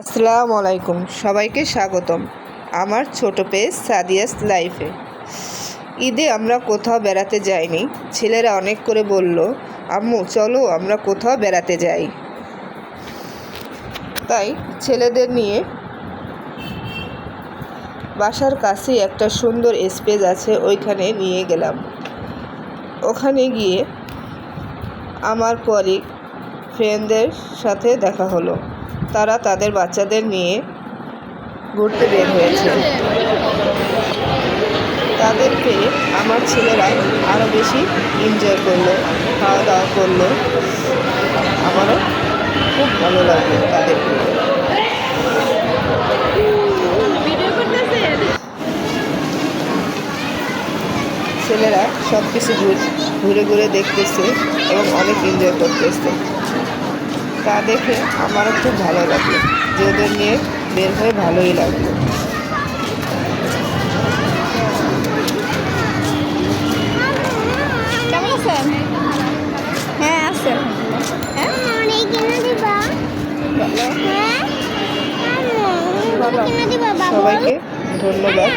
আসসালামু আলাইকুম, সবাইকে স্বাগতম আমার ছোট পেজ সাদিয়াস লাইফে। ঈদে আমরা কোথাও বেড়াতে যাইনি। ছেলেরা অনেক করে বলল, আম্মু চলো আমরা কোথাও বেড়াতে যাই। তাই ছেলেদের নিয়ে বাসার কাছেই একটা সুন্দর স্পেস আছে, ওইখানে নিয়ে গেলাম। ওখানে গিয়ে আমার কলিগ ফ্রেন্ডদের সাথে দেখা হলো। তারা তাদের বাচ্চাদের নিয়ে ঘুরতে বের হয়েছে। তাদেরকে আমার ছেলেরা আরও বেশি এনজয় করলো, খাওয়া দাওয়া করলো। আমারও খুব ভালো লাগলো তাদেরকে। ছেলেরা সব কিছু ঘুরে ঘুরে দেখতেছে এবং অনেক এনজয় করতেছে। তা দেখে আমারও খুব ভালো লাগলো, যে ওদের নিয়ে বের হয়ে ভালোই লাগলো। কেমন আছেন? হ্যাঁ আছে। সবাইকে ধন্যবাদ।